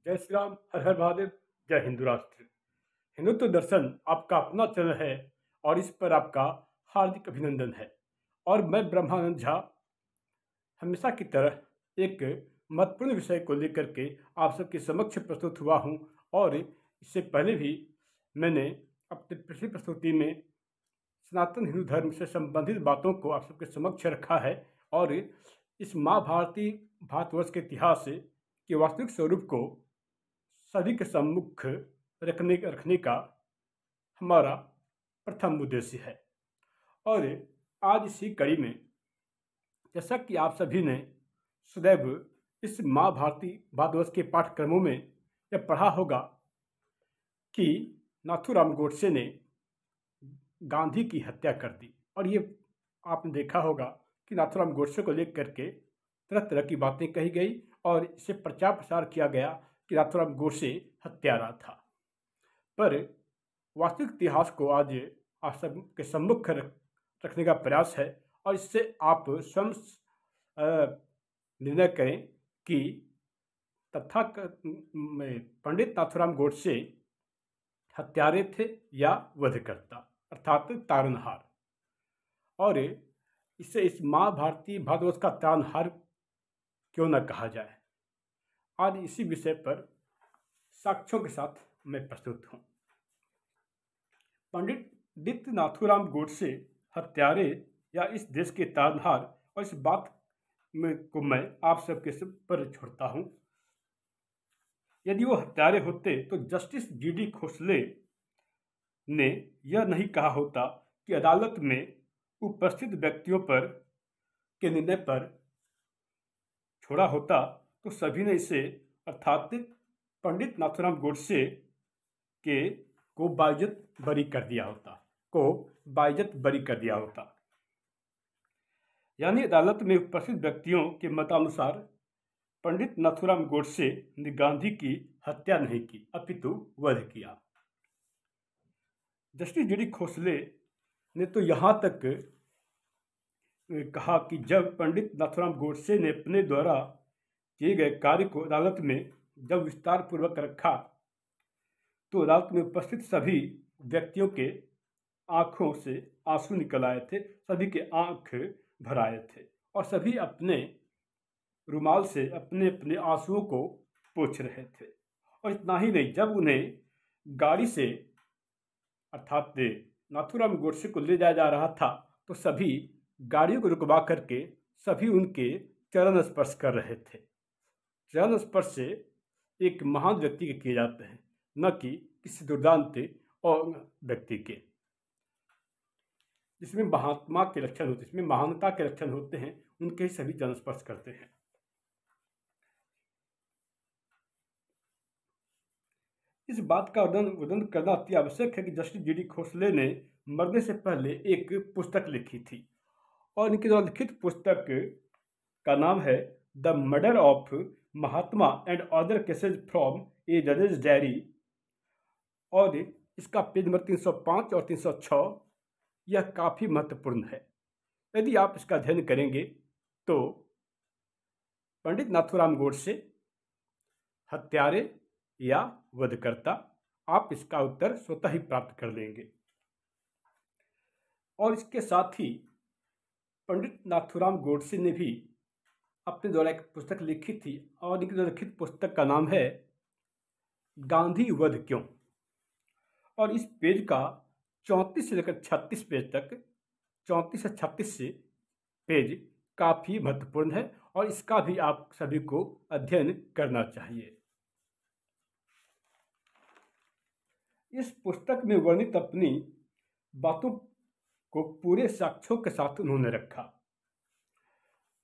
जय श्री राम, हर हर महादेव, जय हिंदू राष्ट्र। हिंदुत्व दर्शन आपका अपना चैनल है और इस पर आपका हार्दिक अभिनंदन है। और मैं ब्रह्मानंद झा हमेशा की तरह एक महत्वपूर्ण विषय को लेकर के आप सबके समक्ष प्रस्तुत हुआ हूँ। और इससे पहले भी मैंने अपनी पिछली प्रस्तुति में सनातन हिंदू धर्म से संबंधित बातों को आप सबके समक्ष रखा है और इस महाभारती भारतवर्ष के इतिहास के वास्तविक स्वरूप को सभी के सम्मुख रखने का हमारा प्रथम उद्देश्य है। और आज इसी कड़ी में जैसा कि आप सभी ने सदैव इस महाभारती भारतवर्ष के पाठ्यक्रमों में यह पढ़ा होगा कि नाथूराम गोडसे ने गांधी की हत्या कर दी। और ये आपने देखा होगा कि नाथूराम गोडसे को लेकर के तरह तरह की बातें कही गई और इसे प्रचार प्रसार किया गया कि नाथूराम गोडसे हत्यारा था। पर वास्तविक इतिहास को आज आप सबके सम्मुख रखने का प्रयास है और इससे आप स्वयं निर्णय करें कि पंडित नाथूराम गोडसे हत्यारे थे या वधकर्ता अर्थात तारनहार। और इसे इस महाभारती भारतवर्ष का तारनहार क्यों न कहा जाए, आज इसी विषय पर साक्ष्यों के साथ मैं प्रस्तुत हूँ। पंडित नाथूराम गोडसे हत्यारे या इस देश के तारनहार, और इस बात को मैं आप सबके सब पर छोड़ता हूँ। यदि वो हत्यारे होते तो जस्टिस जीडी खोसले ने यह नहीं कहा होता कि अदालत में उपस्थित व्यक्तियों पर के निर्णय पर छोड़ा होता तो सभी ने इसे अर्थात पंडित नाथूराम गोडसे को बाइज्जत बरी कर दिया होता। यानी अदालत में उपस्थित व्यक्तियों के मतानुसार पंडित नाथूराम गोडसे ने गांधी की हत्या नहीं की अपितु वध किया। जस्टिस जीडी खोसले ने तो यहाँ तक कहा कि जब पंडित नाथूराम गोडसे ने अपने द्वारा किए गए कार्य को अदालत में जब विस्तार पूर्वक रखा तो अदालत में उपस्थित सभी व्यक्तियों के आंखों से आंसू निकल आए थे, सभी के आंख भर आए थे और सभी अपने रुमाल से अपने अपने आंसुओं को पोंछ रहे थे। और इतना ही नहीं, जब उन्हें गाड़ी से अर्थात नाथूराम गोडसे को ले जाया जा रहा था तो सभी गाड़ियों को रुकवा करके सभी उनके चरण स्पर्श कर रहे थे। चरण स्पर्श से एक महान व्यक्ति के किए जाते हैं, न कि किसी दुर्दांत और व्यक्ति के, जिसमें महात्मा के लक्षण होते हैं, जिसमें महानता के लक्षण होते हैं, उनके ही सभी चरण स्पर्श करते हैं। इस बात का वर्णन करना अति आवश्यक है कि जस्टिस जीडी खोसले ने मरने से पहले एक पुस्तक लिखी थी और इनकी जो लिखित पुस्तक का नाम है the murder of Mahatma and other cases from a जजेज डायरी। और इसका पेज नंबर 305 और 306 यह काफ़ी महत्वपूर्ण है। यदि आप इसका अध्ययन करेंगे तो पंडित नाथूराम गोडसे हत्यारे या वधकर्ता, आप इसका उत्तर स्वतः ही प्राप्त कर लेंगे। और इसके साथ ही पंडित नाथूराम गोडसे ने भी अपने द्वारा एक पुस्तक लिखी थी और इनकी जो लिखित पुस्तक का नाम है गांधी वध क्यों। और इस पेज का 34 से लेकर 36 पेज तक, 34 से 36 से पेज काफ़ी महत्वपूर्ण है और इसका भी आप सभी को अध्ययन करना चाहिए। इस पुस्तक में वर्णित अपनी बातों को पूरे साक्ष्यों के साथ उन्होंने रखा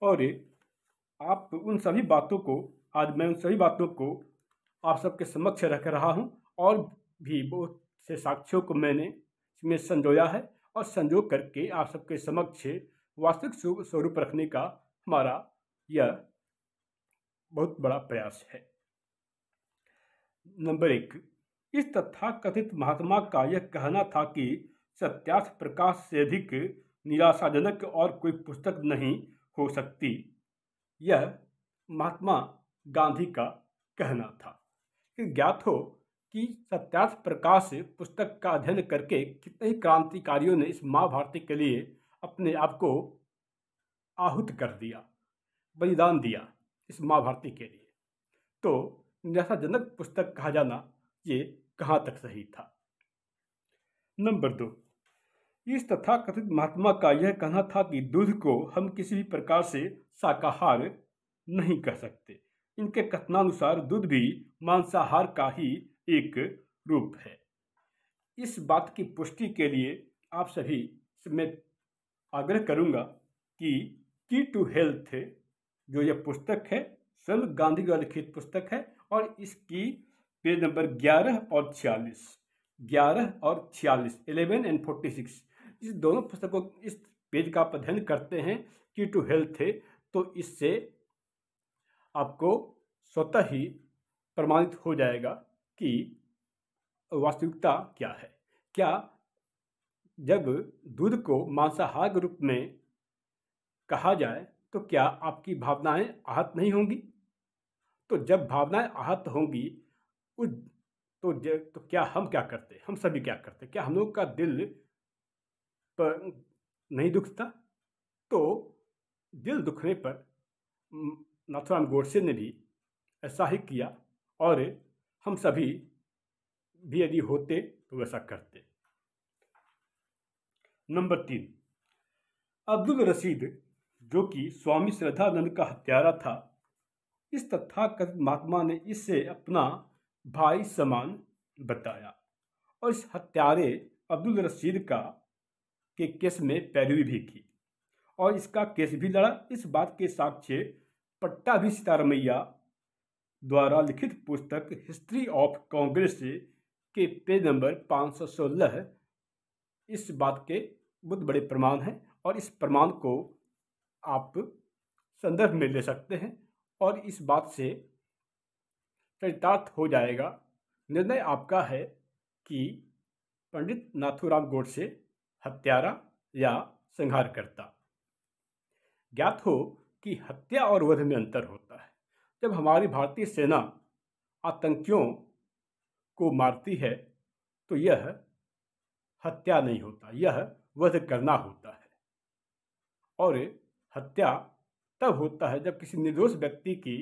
और आप उन सभी बातों को आज मैं उन सभी बातों को आप सबके समक्ष रख रहा हूं और भी बहुत से साक्ष्यों को मैंने इसमें संजोया है और संजो करके आप सबके समक्ष वास्तविक स्वरूप रखने का हमारा यह बहुत बड़ा प्रयास है। नंबर 1, इस तथाकथित महात्मा का यह कहना था कि सत्यार्थ प्रकाश से अधिक निराशाजनक और कोई पुस्तक नहीं हो सकती। यह महात्मा गांधी का कहना था। फिर ज्ञात हो कि सत्यार्थ प्रकाश पुस्तक का अध्ययन करके कितने ही क्रांतिकारियों ने इस महाभारती के लिए अपने आप को आहुत कर दिया, बलिदान दिया इस महाभारती के लिए। तो निराशाजनक पुस्तक कहा जाना ये कहाँ तक सही था। नंबर 2, इस तथाकथित महात्मा का यह कहना था कि दूध को हम किसी भी प्रकार से शाकाहार नहीं कह सकते। इनके कथनानुसार दूध भी मांसाहार का ही एक रूप है। इस बात की पुष्टि के लिए आप सभी से मैं आग्रह करूंगा कि की टू हेल्थ जो यह पुस्तक है स्वयं गांधी द्वारा लिखित पुस्तक है और इसकी पेज नंबर 11 और 46 11 and 46 इस दोनों पुस्तकों इस पेज का आप अध्ययन करते हैं की टू हेल्थ है तो इससे आपको स्वतः ही प्रमाणित हो जाएगा कि वास्तविकता क्या है। क्या जब दूध को मांसाहार के रूप में कहा जाए तो क्या आपकी भावनाएं आहत नहीं होंगी? तो जब भावनाएं आहत होंगी तो क्या हम क्या करते, हम सभी क्या करते, क्या हम लोग का दिल पर नहीं दुखता? तो दिल दुखने पर नाथूराम गोडसे ने भी ऐसा ही किया और हम सभी भी यदि होते तो वैसा करते। नंबर 3, अब्दुल रशीद जो कि स्वामी श्रद्धानंद का हत्यारा था, इस तथाकथित महात्मा ने इसे अपना भाई समान बताया और इस हत्यारे अब्दुल रशीद के केस में पैरवी भी की और इसका केस भी लड़ा। इस बात के साक्ष्य पट्टाभी सीतारमैया द्वारा लिखित पुस्तक हिस्ट्री ऑफ कांग्रेस के पेज नंबर 516 इस बात के बहुत बड़े प्रमाण हैं और इस प्रमाण को आप संदर्भ में ले सकते हैं और इस बात से चरितार्थ हो जाएगा। निर्णय आपका है कि पंडित नाथूराम गोडसे हत्यारा या संहारकर्ता। ज्ञात हो कि हत्या और वध में अंतर होता है। जब हमारी भारतीय सेना आतंकियों को मारती है तो यह हत्या नहीं होता, यह वध करना होता है। और हत्या तब होता है जब किसी निर्दोष व्यक्ति की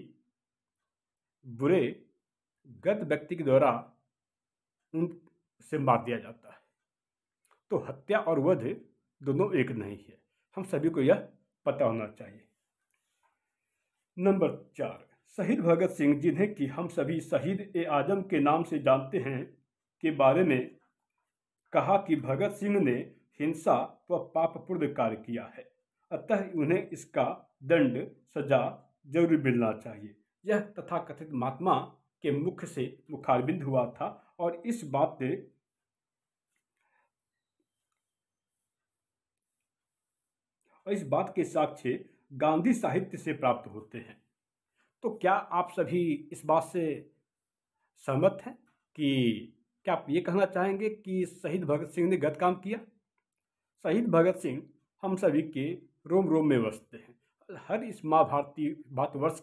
बुरे गलत व्यक्ति के द्वारा उनसे मार दिया जाता है। तो हत्या और वध दोनों एक नहीं है, हम सभी को यह पता होना चाहिए। नंबर 4, शहीद भगत सिंह जिन्हें कि हम सभी शहीद-ए-आजम के नाम से जानते हैं के बारे में कहा कि भगत सिंह ने हिंसा व पापपूर्ण कार्य किया है, अतः उन्हें इसका दंड सजा जरूर मिलना चाहिए। यह तथाकथित महात्मा के मुख से मुखारबिंद हुआ था और इस बात के साक्ष्य गांधी साहित्य से प्राप्त होते हैं। तो क्या आप सभी इस बात से सहमत हैं कि क्या आप ये कहना चाहेंगे कि शहीद भगत सिंह ने गलत काम किया? शहीद भगत सिंह हम सभी के रोम रोम में बसते हैं। हर इस महाभारती भारतवर्ष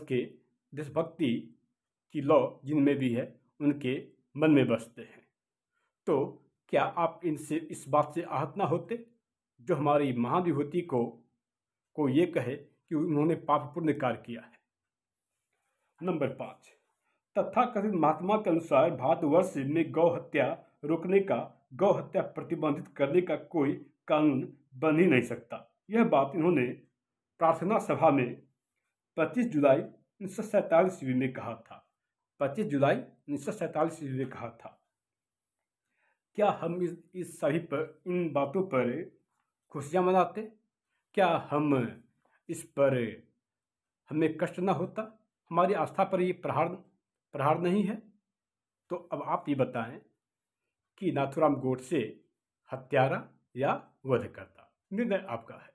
के देशभक्ति की लौ जिनमें भी है उनके मन में बसते हैं। तो क्या आप इनसे इस बात से आहत ना होते जो हमारी महान विभूति को ये कहे कि उन्होंने पापपूर्ण कार्य किया है? नंबर 5, तथाकथित महात्मा के अनुसार भारतवर्ष में गौ हत्या रोकने का, गौ हत्या प्रतिबंधित करने का कोई कानून बन ही नहीं सकता। यह बात इन्होंने प्रार्थना सभा में 25 जुलाई 1947 ईस्वी में कहा था। 25 जुलाई 1947 ईस्वी में कहा था। क्या हम इस सभी पर, इन बातों पर खुशियां मनाते? क्या हम इस पर हमें कष्ट ना होता? हमारी आस्था पर ये प्रहार नहीं है? तो अब आप ये बताएं कि नाथूराम गोडसे हत्यारा या वधकर्ता? निर्णय आपका है।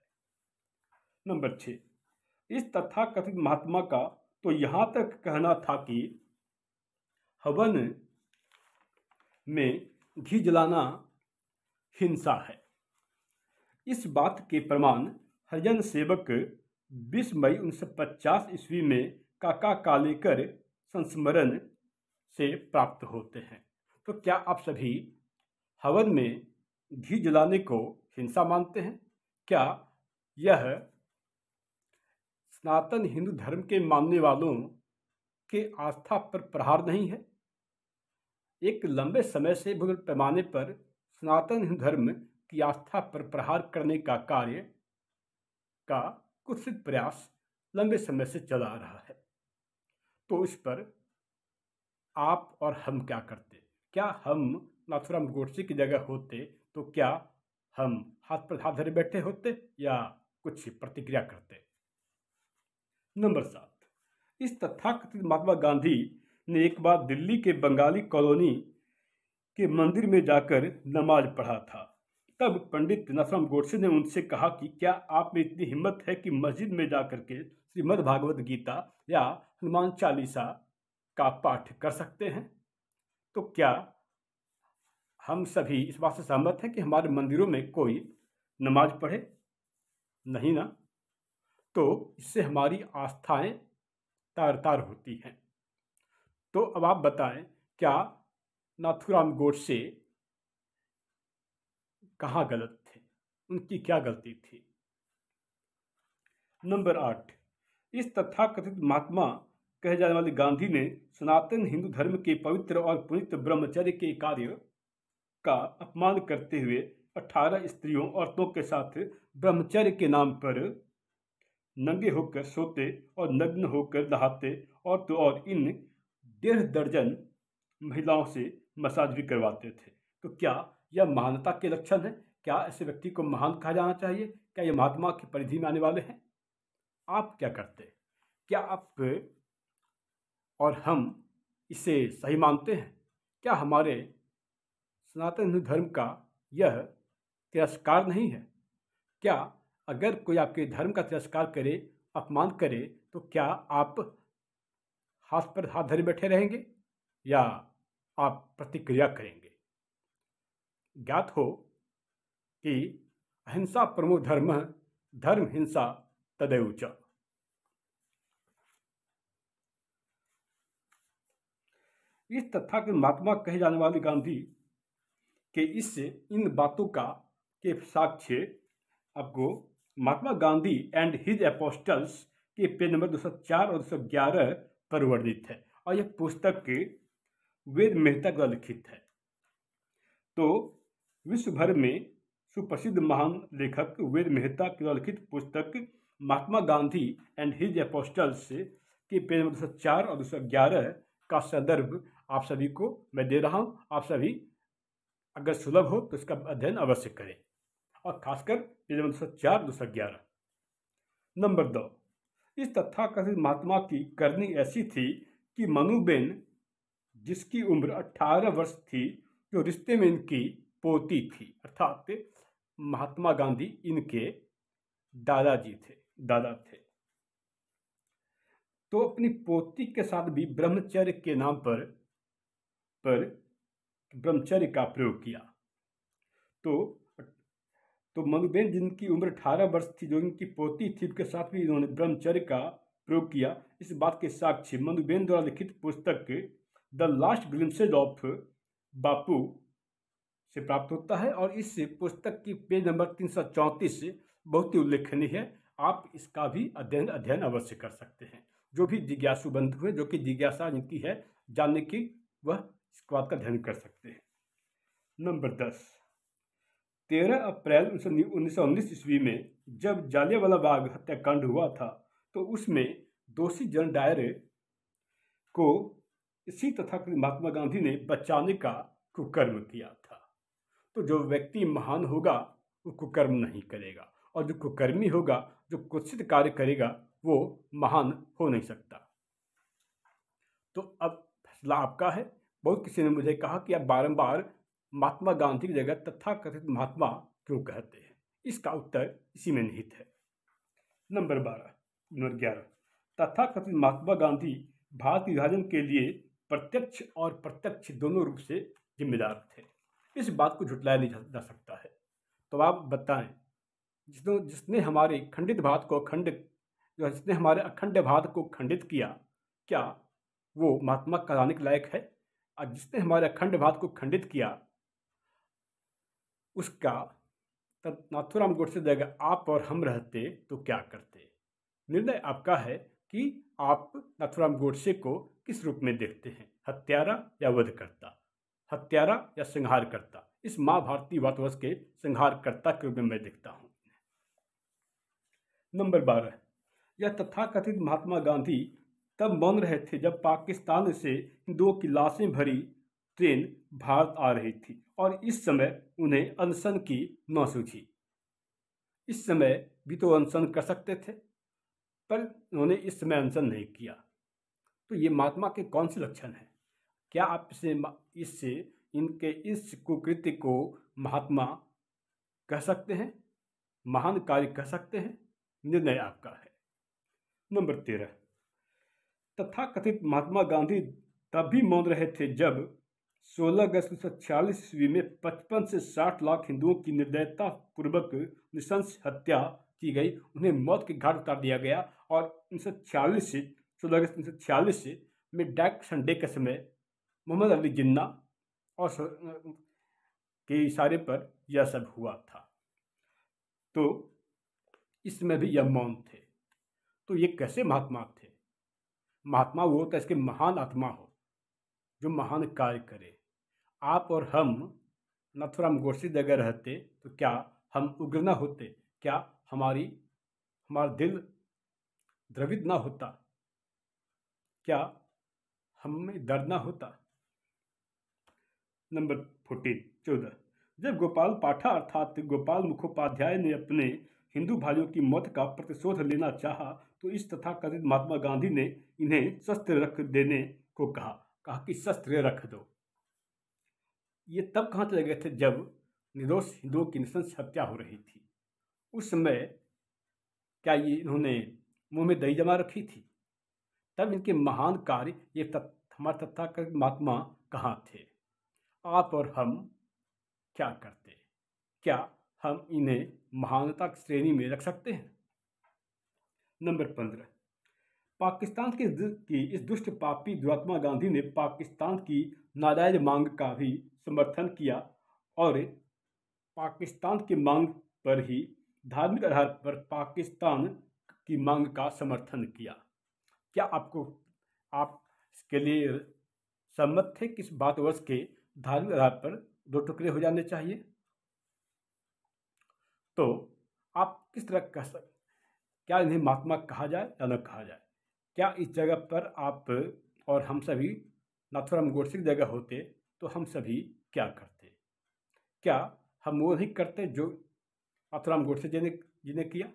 नंबर 6, इस तथाकथित महात्मा का तो यहां तक कहना था कि हवन में घी जलाना हिंसा है। इस बात के प्रमाण हरिजन सेवक 20 मई 1950 ईस्वी में काका कालेकर संस्मरण से प्राप्त होते हैं। तो क्या आप सभी हवन में घी जलाने को हिंसा मानते हैं? क्या यह सनातन हिंदू धर्म के मानने वालों के आस्था पर प्रहार नहीं है? एक लंबे समय से बड़े पैमाने पर सनातन हिंदू धर्म की आस्था पर प्रहार करने का कार्य का कुत्सित प्रयास लंबे समय से चला आ रहा है। तो इस पर आप और हम क्या करते? क्या हम नाथूराम गोडसे की जगह होते तो क्या हम हाथ पर हाथ धरे बैठे होते या कुछ प्रतिक्रिया करते? नंबर 7, इस तथाकथित महात्मा गांधी ने एक बार दिल्ली के बंगाली कॉलोनी के मंदिर में जाकर नमाज पढ़ा था। तब पंडित नाथूराम गोडसे ने उनसे कहा कि क्या आप में इतनी हिम्मत है कि मस्जिद में जाकर के श्रीमद् भागवत गीता या हनुमान चालीसा का पाठ कर सकते हैं? तो क्या हम सभी इस बात से सहमत हैं कि हमारे मंदिरों में कोई नमाज पढ़े? नहीं ना? तो इससे हमारी आस्थाएं तार तार होती हैं। तो अब आप बताएं, क्या नाथूराम गोडसे कहाँ गलत थे? उनकी क्या गलती थी? नंबर 8, इस तथाकथित महात्मा कहे जाने वाले गांधी ने सनातन हिंदू धर्म के पवित्र और पुनीत ब्रह्मचर्य के कार्य का अपमान करते हुए 18 स्त्रियों औरतों के साथ ब्रह्मचर्य के नाम पर नंगे होकर सोते और नग्न होकर नहाते और तो और इन 1.5 दर्जन महिलाओं से मसाज भी करवाते थे। तो क्या यह महानता के लक्षण है? क्या ऐसे व्यक्ति को महान कहा जाना चाहिए? क्या यह महात्मा की परिधि में आने वाले हैं? आप क्या करते? क्या आप और हम इसे सही मानते हैं? क्या हमारे सनातन हिंदू धर्म का यह तिरस्कार नहीं है? क्या अगर कोई आपके धर्म का तिरस्कार करे, अपमान करे, तो क्या आप हाथ पर हाथ धरे बैठे रहेंगे या आप प्रतिक्रिया करेंगे? ज्ञात हो कि अहिंसा परमो धर्मः, धर्म हिंसा तदेव च। इस तथाकथित महात्मा कहे जाने वाले गांधी के इन बातों का के साक्ष्य आपको Mahatma Gandhi and his apostles के पेज नंबर 204 और 211 पर वर्णित है और यह पुस्तक वेद मेहता द्वारा लिखित है। तो विश्व भर में सुप्रसिद्ध महान लेखक वेद मेहता के द्वारा लिखित पुस्तक Mahatma Gandhi and his apostles के पेज नंबर 204 और 211 का संदर्भ आप सभी को मैं दे रहा हूँ। आप सभी अगर सुलभ हो तो इसका अध्ययन अवश्य करें और खासकर पेज नंबर 204 211। नंबर 2, इस तथाकथित महात्मा की करनी ऐसी थी कि मनुबेन जिसकी उम्र 18 वर्ष थी, जो रिश्ते में इनकी पोती थी, अर्थात महात्मा गांधी इनके दादा थे, तो अपनी पोती के साथ भी ब्रह्मचर्य के नाम पर ब्रह्मचर्य का प्रयोग किया। तो मनुबेन जिनकी उम्र 18 वर्ष थी, जो इनकी पोती थी, उसके साथ भी इन्होंने ब्रह्मचर्य का प्रयोग किया। इस बात के साक्ष्य मनुबेन द्वारा लिखित पुस्तक द लास्ट ग्लिम्पसेज ऑफ बापू से प्राप्त होता है और इस पुस्तक की पेज नंबर 334 बहुत ही उल्लेखनीय है। आप इसका भी अध्ययन अवश्य कर सकते हैं। जो भी जिज्ञासु बंधु हैं, जो कि जिज्ञासा जिनकी है जानने की, वह इस बात का अध्ययन कर सकते हैं। नंबर 10, 13 अप्रैल 1919 ईस्वी में जब जालियांवाला बाग हत्याकांड हुआ था, तो उसमें दोषी जनरल डायर को इसी तथाकथित महात्मा गांधी ने बचाने का कुकर्म किया था। तो जो व्यक्ति महान होगा वो कुकर्म नहीं करेगा, और जो कुकर्मी होगा, जो कुत्सित कार्य करेगा, वो महान हो नहीं सकता। तो अब फैसला आपका है। बहुत किसी ने मुझे कहा कि आप बारंबार महात्मा गांधी की जगह तथाकथित महात्मा क्यों कहते हैं? इसका उत्तर इसी में निहित है। नंबर 11, तथाकथित महात्मा गांधी भारत विभाजन के लिए प्रत्यक्ष और प्रत्यक्ष दोनों रूप से जिम्मेदार थे। इस बात को झुटलाया नहीं जा सकता है। तो आप बताएं, जिसने हमारे खंडित भारत को जिसने हमारे अखंड भारत को खंडित किया, क्या वो महात्मा कहलाने के लायक है? और जिसने हमारे अखंड भारत को खंडित किया, उसका नाथूराम गोडसे जगह आप और हम रहते तो क्या करते? निर्णय आपका है कि आप नाथूराम गोडसे को किस रूप में देखते हैं, हत्यारा या वधकर्ता, हत्यारा या संहारकर्ता। इस माँ भारती भारतवर्ष के संहारकर्ता के रूप में मैं देखता हूँ। नंबर 12, यह तथाकथित महात्मा गांधी तब मौन रहे थे जब पाकिस्तान से हिंदुओं की लाशें भरी ट्रेन भारत आ रही थी और इस समय उन्हें अनशन की न सूझी। इस समय भी तो अनशन कर सकते थे, पर उन्होंने इस समय अनशन नहीं किया। तो ये महात्मा के कौन से लक्षण हैं? क्या आप इससे इनके इस कुकृत्य को महात्मा कह सकते हैं, महान कार्य कह सकते हैं? निर्णय आपका है। नंबर 13, तथाकथित महात्मा गांधी तब भी मौन रहे थे जब 16 अगस्त 1946 ईस्वी में 55 से 60 लाख हिंदुओं की निर्दयता पूर्वक नृशंस हत्या की गई। उन्हें मौत के घाट उतार दिया गया और 1946 से 16 अगस्त 1946 से में ब्लैक संडे के समय मोहम्मद अली जिन्ना और के इशारे पर यह सब हुआ था। तो इसमें भी यह मौन थे। तो ये कैसे महात्मा थे? महात्मा वो होता है इसके महान आत्मा हो, जो महान कार्य करे। आप और हम नाथूराम गोडसे जगह रहते तो क्या हम उग्र ना होते? क्या हमारा दिल द्रवित ना होता? क्या हमें दर्द ना होता? नंबर 14, जब गोपाल पाठा अर्थात गोपाल मुखोपाध्याय ने अपने हिंदू भाइयों की मौत का प्रतिशोध लेना चाहा तो इस तथाकथित महात्मा गांधी ने इन्हें शस्त्र रख देने को कहा कि शस्त्र रख दो। ये तब कहाँ चले गए थे जब निर्दोष हिंदुओं की नृशंस हत्या हो रही थी। उस समय क्या ये इन्होंने मुंह में दही जमा रखी थी? तब इनके महान कार्य ये हमारे तथाकथित महात्मा कहाँ थे? आप और हम क्या करते? क्या हम इन्हें महानता की श्रेणी में रख सकते हैं? नंबर 15, पाकिस्तान की इस दुष्ट पापी दुरात्मा गांधी ने पाकिस्तान की नाजायज मांग का भी समर्थन किया और पाकिस्तान की मांग पर ही धार्मिक आधार पर पाकिस्तान की मांग का समर्थन किया। क्या आप इसके लिए सहमत थे कि इस भारतवर्ष के धार्मिक आधार पर दो टुकड़े हो जाने चाहिए? तो आप किस तरह कह सकते, क्या इन्हें महात्मा कहा जाए या न कहा जाए? क्या इस जगह पर आप और हम सभी नाथूराम गोडसे की जगह होते तो हम सभी क्या करते? क्या हम वो नहीं करते जो नाथूराम गोडसे जी ने किया?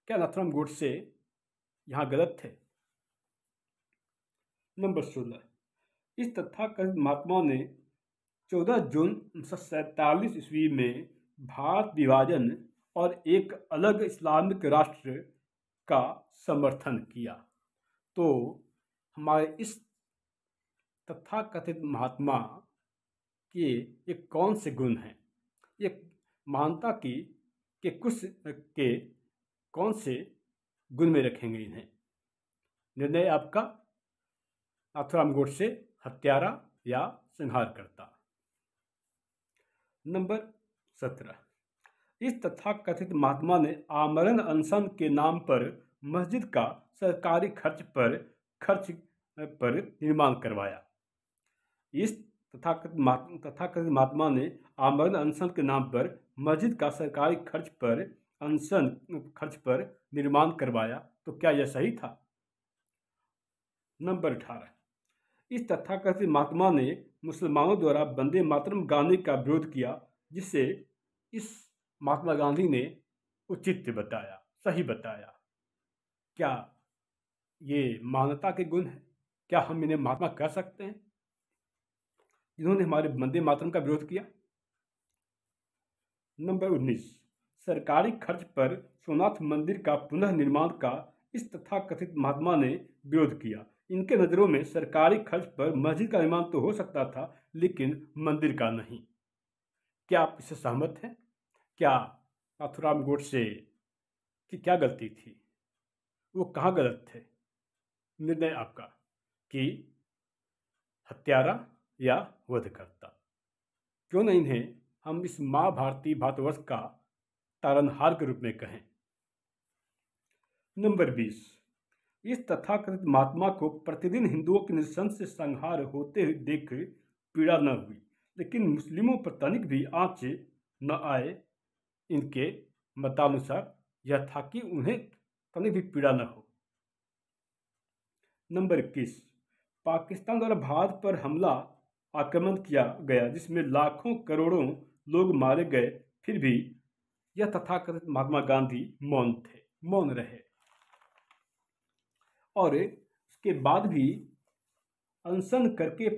क्या नाथूराम गोडसे यहाँ गलत थे? नंबर 16, इस तथाकथित महात्मा ने 14 जून 1947 ईस्वी में भारत विभाजन और एक अलग इस्लामिक राष्ट्र का समर्थन किया। तो हमारे इस तथाकथित महात्मा के ये कौन से गुण हैं? ये महानता के कुछ के कौन से गुण में रखेंगे इन्हें? निर्णय आपका, नाथूराम गोडसे हत्यारा या संहारकर्ता। नंबर 17, इस तथाकथित महात्मा ने आमरण अनशन के नाम पर मस्जिद का सरकारी खर्च पर निर्माण करवाया। इस तथाकथित महात्मा ने आमरण अनशन के नाम पर मस्जिद का सरकारी खर्च पर निर्माण करवाया। तो क्या यह सही था? नंबर 18, इस तथाकथित महात्मा ने मुसलमानों द्वारा वंदे मातरम गाने का विरोध किया, जिसे इस महात्मा गांधी ने उचित बताया, सही बताया। क्या ये मानवता के गुण हैं? क्या हम इन्हें महात्मा कह सकते हैं जिन्होंने हमारे वंदे मातरम का विरोध किया? नंबर 19, सरकारी खर्च पर सोमनाथ मंदिर का पुनः निर्माण का इस तथाकथित महात्मा ने विरोध किया। इनके नज़रों में सरकारी खर्च पर मस्जिद का निर्माण तो हो सकता था, लेकिन मंदिर का नहीं। क्या आप इससे सहमत हैं? क्या नाथूराम गोडसे की क्या गलती थी? वो कहाँ गलत थे? निर्णय आपका। कि हत्यारा या वधकर्ता। क्यों न इन्हें हम इस माँ भारती भारतवर्ष का तारनहार के रूप में कहें। नंबर 20, इस तथाकथित महात्मा को प्रतिदिन हिंदुओं के नृशंस से संहार होते हुए देख पीड़ा न हुई, लेकिन मुस्लिमों पर तनिक भी आँच न आए। इनके मतानुसार यह था कि उन्हें तनिक भी पीड़ा न हो। नंबर 21, पाकिस्तान द्वारा भारत पर हमला आक्रमण किया गया जिसमें लाखों करोड़ों लोग मारे गए, फिर भी यह तथाकथित महात्मा गांधी मौन रहे और उसके बाद भी अनशन करके